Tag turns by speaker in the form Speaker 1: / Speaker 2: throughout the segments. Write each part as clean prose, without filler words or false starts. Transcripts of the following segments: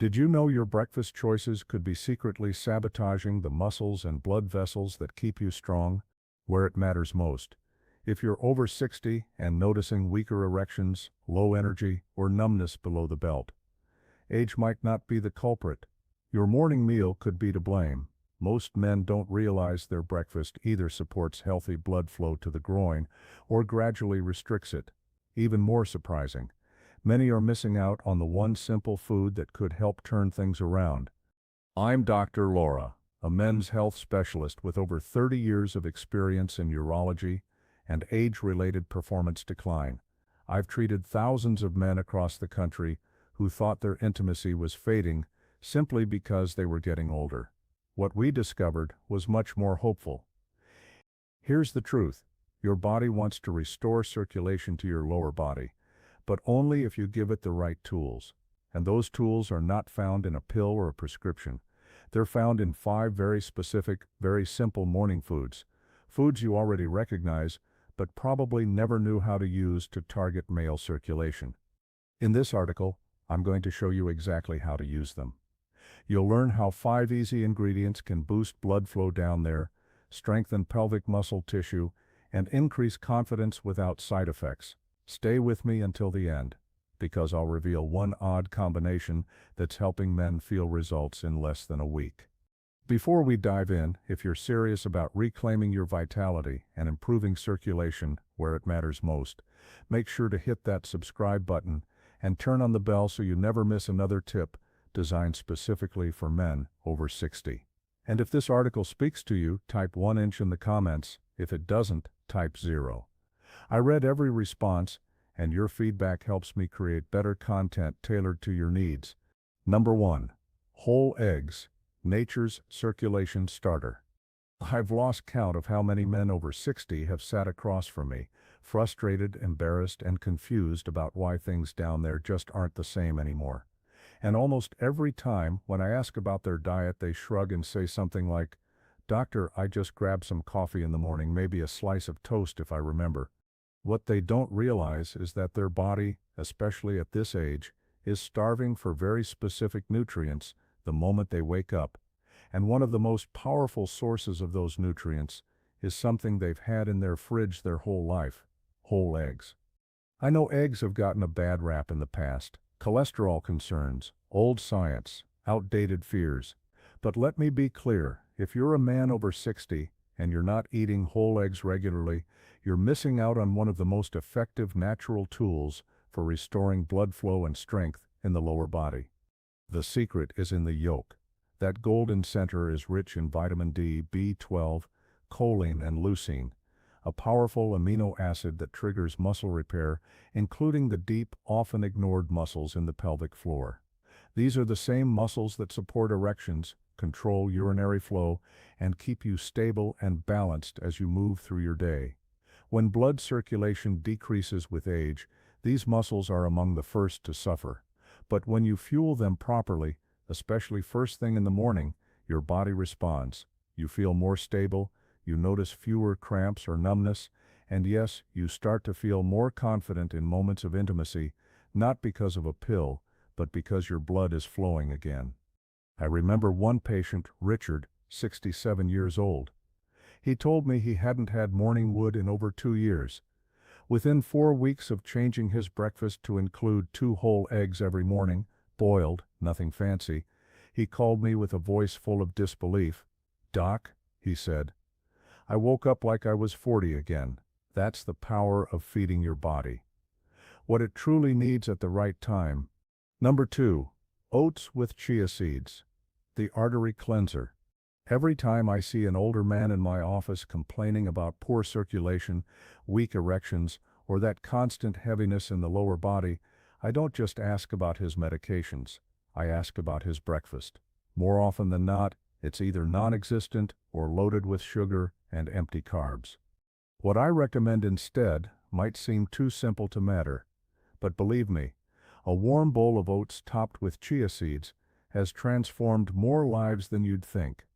Speaker 1: Did you know your breakfast choices could be secretly sabotaging the muscles and blood vessels that keep you strong, where it matters most? If you're over 60 and noticing weaker erections, low energy, or numbness below the belt, age might not be the culprit. Your morning meal could be to blame. Most men don't realize their breakfast either supports healthy blood flow to the groin or gradually restricts it. Even more surprising, many are missing out on the one simple food that could help turn things around. I'm Dr. Laura, a men's health specialist with over 30 years of experience in urology and age-related performance decline. I've treated thousands of men across the country who thought their intimacy was fading simply because they were getting older. What we discovered was much more hopeful. Here's the truth. Your body wants to restore circulation to your lower body, but only if you give it the right tools. And those tools are not found in a pill or a prescription. They're found in 5 very specific, very simple morning foods. Foods you already recognize, but probably never knew how to use to target male circulation. In this article, I'm going to show you exactly how to use them. You'll learn how 5 easy ingredients can boost blood flow down there, strengthen pelvic muscle tissue, and increase confidence without side effects. Stay with me until the end, because I'll reveal one odd combination that's helping men feel results in less than a week. Before we dive in, if you're serious about reclaiming your vitality and improving circulation where it matters most, make sure to hit that subscribe button and turn on the bell so you never miss another tip designed specifically for men over 60. And if this article speaks to you, type 1 inch in the comments. If it doesn't, type 0. I read every response, and your feedback helps me create better content tailored to your needs. Number 1. Whole eggs, nature's circulation starter. I've lost count of how many men over 60 have sat across from me, frustrated, embarrassed, and confused about why things down there just aren't the same anymore. And almost every time when I ask about their diet, they shrug and say something like, "Doctor, I just grabbed some coffee in the morning, maybe a slice of toast if I remember." What they don't realize is that their body, especially at this age, is starving for very specific nutrients the moment they wake up. And one of the most powerful sources of those nutrients is something they've had in their fridge their whole life: whole eggs. I know eggs have gotten a bad rap in the past. Cholesterol concerns, old science, outdated fears. But let me be clear, if you're a man over 60 and you're not eating whole eggs regularly, you're missing out on one of the most effective natural tools for restoring blood flow and strength in the lower body. The secret is in the yolk. That golden center is rich in vitamin D, B12, choline, and leucine, a powerful amino acid that triggers muscle repair, including the deep, often ignored muscles in the pelvic floor. These are the same muscles that support erections, control urinary flow, and keep you stable and balanced as you move through your day. When blood circulation decreases with age, these muscles are among the first to suffer. But when you fuel them properly, especially first thing in the morning, your body responds. You feel more stable, you notice fewer cramps or numbness, and yes, you start to feel more confident in moments of intimacy, not because of a pill, but because your blood is flowing again. I remember one patient, Richard, 67 years old. He told me he hadn't had morning wood in over 2 years. Within 4 weeks of changing his breakfast to include 2 whole eggs every morning, boiled, nothing fancy, he called me with a voice full of disbelief. "Doc," he said, "I woke up like I was 40 again." That's the power of feeding your body. What it truly needs at the right time. Number 2. Oats with chia seeds. The artery cleanser. Every time I see an older man in my office complaining about poor circulation, weak erections, or that constant heaviness in the lower body, I don't just ask about his medications. I ask about his breakfast. More often than not, it's either non-existent or loaded with sugar and empty carbs. What I recommend instead might seem too simple to matter, but believe me, a warm bowl of oats topped with chia seeds has transformed more lives than you'd think.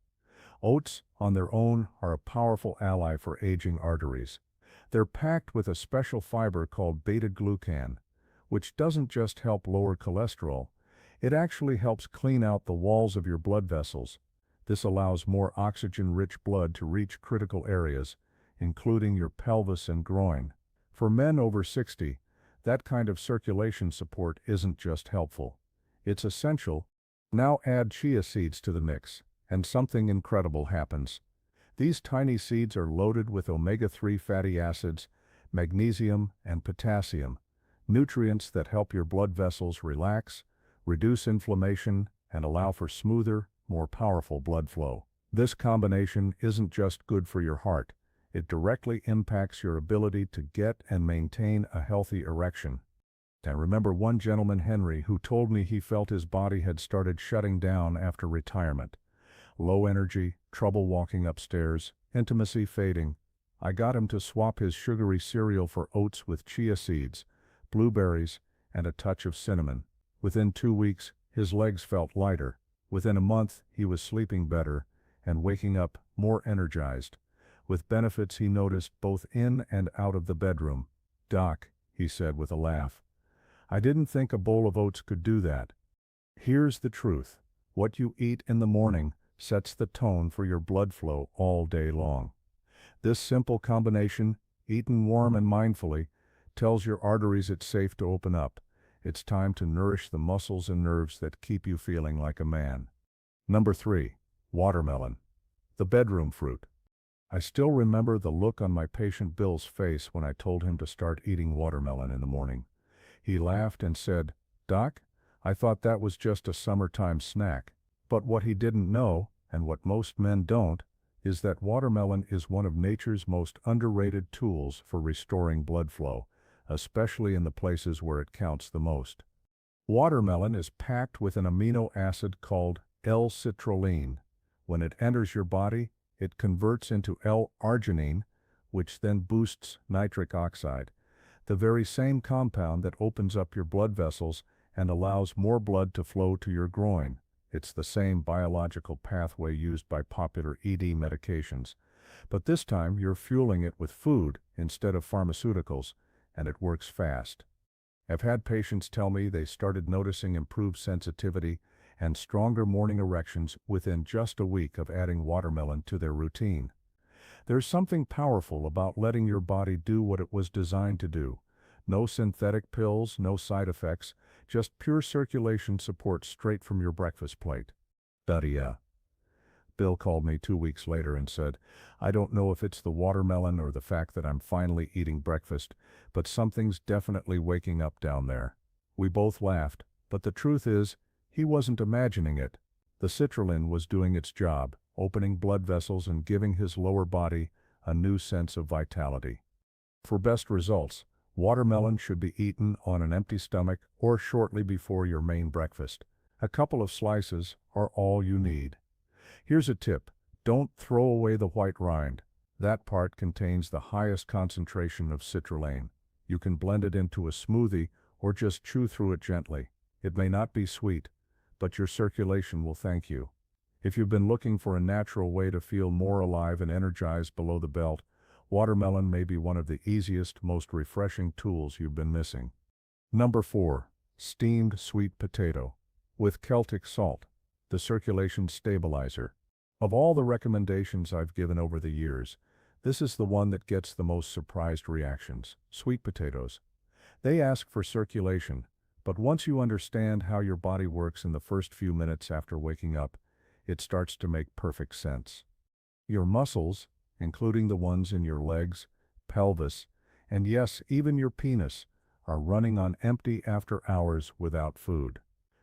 Speaker 1: Oats, on their own, are a powerful ally for aging arteries. They're packed with a special fiber called beta-glucan, which doesn't just help lower cholesterol, It actually helps clean out the walls of your blood vessels. This allows more oxygen-rich blood to reach critical areas, including your pelvis and groin. For men over 60, that kind of circulation support isn't just helpful. It's essential. Now add chia seeds to the mix, and something incredible happens. These tiny seeds are loaded with omega-3 fatty acids, magnesium, and potassium, nutrients that help your blood vessels relax, reduce inflammation, and allow for smoother, more powerful blood flow. This combination isn't just good for your heart, it directly impacts your ability to get and maintain a healthy erection. I remember one gentleman, Henry, who told me he felt his body had started shutting down after retirement. Low energy, trouble walking upstairs, intimacy fading. I got him to swap his sugary cereal for oats with chia seeds, blueberries, and a touch of cinnamon. Within 2 weeks, his legs felt lighter. Within a month, he was sleeping better and waking up more energized, with benefits he noticed both in and out of the bedroom. "Doc," he said with a laugh, "I didn't think a bowl of oats could do that." Here's the truth. What you eat in the morning sets the tone for your blood flow all day long. This simple combination, eaten warm and mindfully, tells your arteries it's safe to open up. It's time to nourish the muscles and nerves that keep you feeling like a man. Number 3. Watermelon. The bedroom fruit. I still remember the look on my patient Bill's face when I told him to start eating watermelon in the morning. He laughed and said, "Doc, I thought that was just a summertime snack." But what he didn't know, and what most men don't, is that watermelon is one of nature's most underrated tools for restoring blood flow, especially in the places where it counts the most. Watermelon is packed with an amino acid called L-citrulline. When it enters your body, it converts into L-arginine, which then boosts nitric oxide, the very same compound that opens up your blood vessels and allows more blood to flow to your groin. It's the same biological pathway used by popular ED medications. But this time you're fueling it with food instead of pharmaceuticals, and it works fast. I've had patients tell me they started noticing improved sensitivity and stronger morning erections within just a week of adding watermelon to their routine. There's something powerful about letting your body do what it was designed to do. No synthetic pills, no side effects, just pure circulation support straight from your breakfast plate. Yeah. Bill called me 2 weeks later and said, "I don't know if it's the watermelon or the fact that I'm finally eating breakfast, but something's definitely waking up down there." We both laughed, but the truth is, he wasn't imagining it. The citrulline was doing its job, opening blood vessels and giving his lower body a new sense of vitality. For best results, watermelon should be eaten on an empty stomach or shortly before your main breakfast. A couple of slices are all you need. Here's a tip: don't throw away the white rind. That part contains the highest concentration of citrulline. You can blend it into a smoothie or just chew through it gently. It may not be sweet, but your circulation will thank you. If you've been looking for a natural way to feel more alive and energized below the belt, watermelon may be one of the easiest, most refreshing tools you've been missing. Number 4. Steamed sweet potato. With Celtic salt, the circulation stabilizer. Of all the recommendations I've given over the years, this is the one that gets the most surprised reactions. Sweet potatoes. They ask for circulation, but once you understand how your body works in the first few minutes after waking up, it starts to make perfect sense. Your muscles, including the ones in your legs, pelvis, and yes, even your penis, are running on empty after hours without food.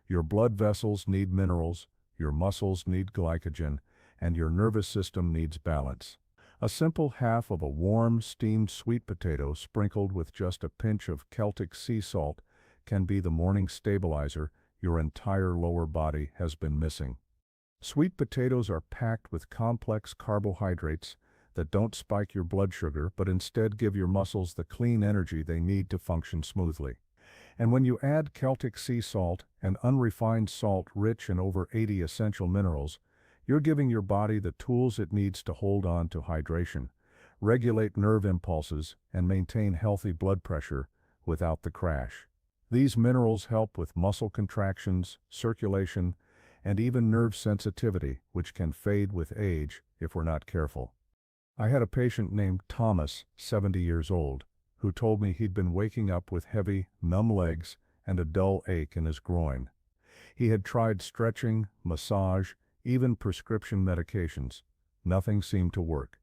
Speaker 1: Your blood vessels need minerals, your muscles need glycogen, and your nervous system needs balance. A simple half of a warm, steamed sweet potato sprinkled with just a pinch of Celtic sea salt can be the morning stabilizer your entire lower body has been missing. Sweet potatoes are packed with complex carbohydrates that don't spike your blood sugar but instead give your muscles the clean energy they need to function smoothly. And when you add Celtic sea salt, an unrefined salt rich in over 80 essential minerals, you're giving your body the tools it needs to hold on to hydration, regulate nerve impulses, and maintain healthy blood pressure without the crash. These minerals help with muscle contractions, circulation, and even nerve sensitivity, which can fade with age if we're not careful. I had a patient named Thomas, 70 years old, who told me he'd been waking up with heavy, numb legs and a dull ache in his groin. He had tried stretching, massage, even prescription medications. Nothing seemed to work.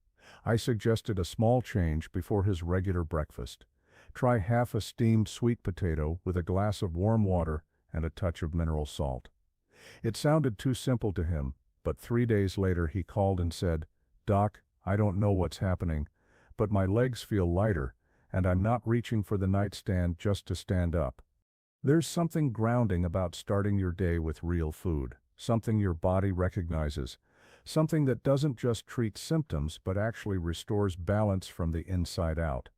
Speaker 1: I suggested a small change before his regular breakfast. Try half a steamed sweet potato with a glass of warm water and a touch of mineral salt. It sounded too simple to him, but 3 days later he called and said, "Doc, I don't know what's happening, but my legs feel lighter, and I'm not reaching for the nightstand just to stand up." There's something grounding about starting your day with real food, something your body recognizes, something that doesn't just treat symptoms but actually restores balance from the inside out.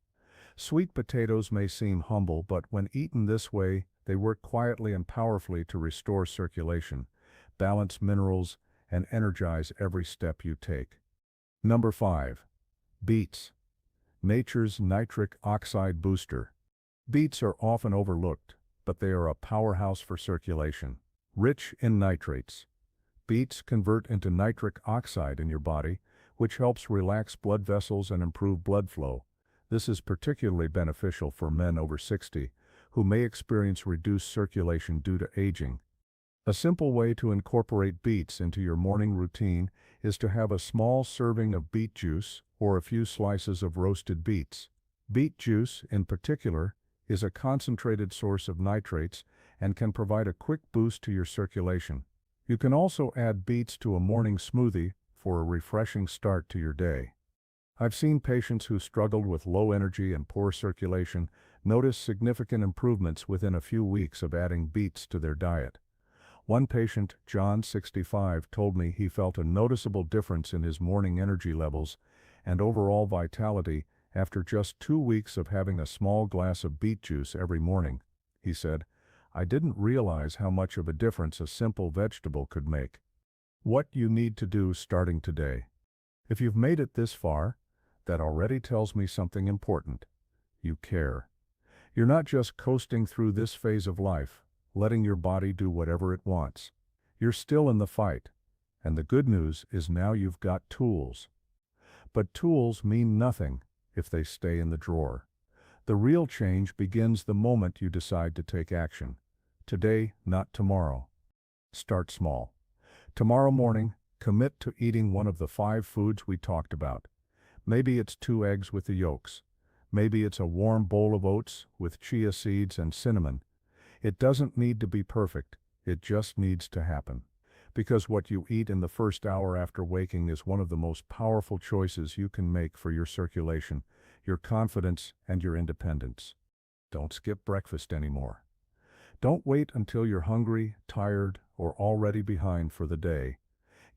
Speaker 1: Sweet potatoes may seem humble, but when eaten this way, they work quietly and powerfully to restore circulation, balance minerals, and energize every step you take. Number 5. Beets. Nature's nitric oxide booster. Beets are often overlooked, but they are a powerhouse for circulation. Rich in nitrates, beets convert into nitric oxide in your body, which helps relax blood vessels and improve blood flow. This is particularly beneficial for men over 60, who may experience reduced circulation due to aging. A simple way to incorporate beets into your morning routine is to have a small serving of beet juice or a few slices of roasted beets. Beet juice, in particular, is a concentrated source of nitrates and can provide a quick boost to your circulation. You can also add beets to a morning smoothie for a refreshing start to your day. I've seen patients who struggled with low energy and poor circulation notice significant improvements within a few weeks of adding beets to their diet. One patient, John, 65, told me he felt a noticeable difference in his morning energy levels and overall vitality after just 2 weeks of having a small glass of beet juice every morning. He said, "I didn't realize how much of a difference a simple vegetable could make." What you need to do starting today. If you've made it this far, that already tells me something important. You care. You're not just coasting through this phase of life, letting your body do whatever it wants. You're still in the fight. And the good news is now you've got tools. But tools mean nothing if they stay in the drawer. The real change begins the moment you decide to take action. Today, not tomorrow. Start small. Tomorrow morning, commit to eating one of the 5 foods we talked about. Maybe it's 2 eggs with the yolks. Maybe it's a warm bowl of oats with chia seeds and cinnamon. It doesn't need to be perfect. It just needs to happen. Because what you eat in the first hour after waking is one of the most powerful choices you can make for your circulation, your confidence, and your independence. Don't skip breakfast anymore. Don't wait until you're hungry, tired, or already behind for the day.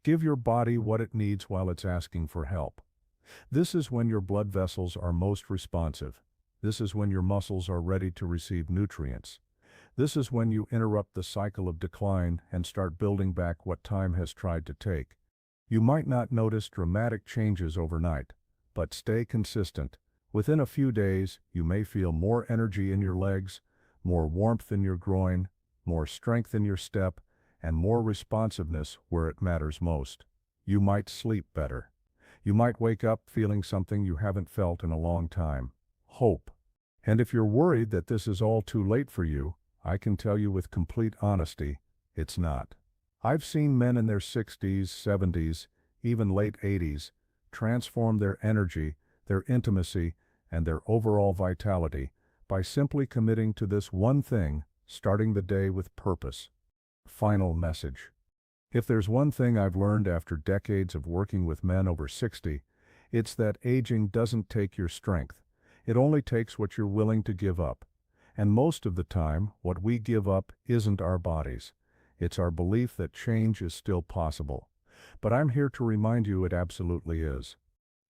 Speaker 1: Give your body what it needs while it's asking for help. This is when your blood vessels are most responsive. This is when your muscles are ready to receive nutrients. This is when you interrupt the cycle of decline and start building back what time has tried to take. You might not notice dramatic changes overnight, but stay consistent. Within a few days, you may feel more energy in your legs, more warmth in your groin, more strength in your step, and more responsiveness where it matters most. You might sleep better. You might wake up feeling something you haven't felt in a long time: hope. And if you're worried that this is all too late for you, I can tell you with complete honesty, it's not. I've seen men in their 60s, 70s, even late 80s, transform their energy, their intimacy, and their overall vitality by simply committing to this one thing, starting the day with purpose. Final message. If there's one thing I've learned after decades of working with men over 60, it's that aging doesn't take your strength. It only takes what you're willing to give up. And most of the time, what we give up isn't our bodies. It's our belief that change is still possible. But I'm here to remind you it absolutely is.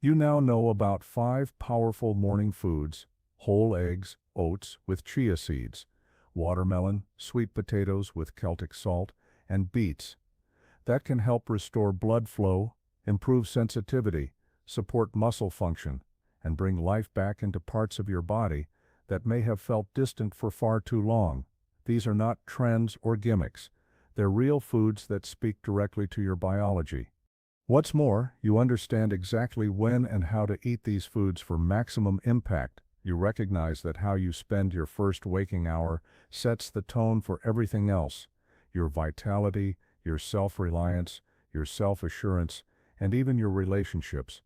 Speaker 1: You now know about 5 powerful morning foods: whole eggs, oats with chia seeds, watermelon, sweet potatoes with Celtic salt, and beets, that can help restore blood flow, improve sensitivity, support muscle function, and bring life back into parts of your body that may have felt distant for far too long. These are not trends or gimmicks. They're real foods that speak directly to your biology. What's more, you understand exactly when and how to eat these foods for maximum impact. You recognize that how you spend your first waking hour sets the tone for everything else: your vitality, your self-reliance, your self-assurance, and even your relationships.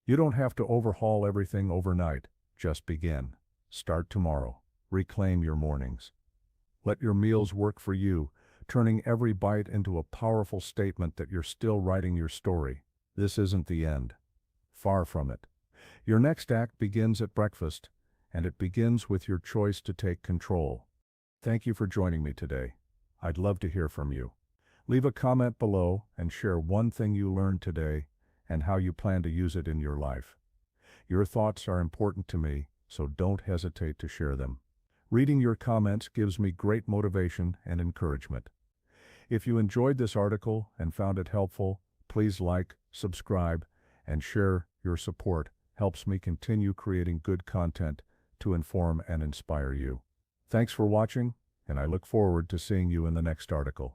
Speaker 1: You don't have to overhaul everything overnight. Just begin. Start tomorrow. Reclaim your mornings. Let your meals work for you, turning every bite into a powerful statement that you're still writing your story. This isn't the end. Far from it. Your next act begins at breakfast, and it begins with your choice to take control. Thank you for joining me today. I'd love to hear from you. Leave a comment below and share one thing you learned today and how you plan to use it in your life. Your thoughts are important to me, so don't hesitate to share them. Reading your comments gives me great motivation and encouragement. If you enjoyed this article and found it helpful, please like, subscribe, and share. Your support helps me continue creating good content to inform and inspire you. Thanks for watching, and I look forward to seeing you in the next article.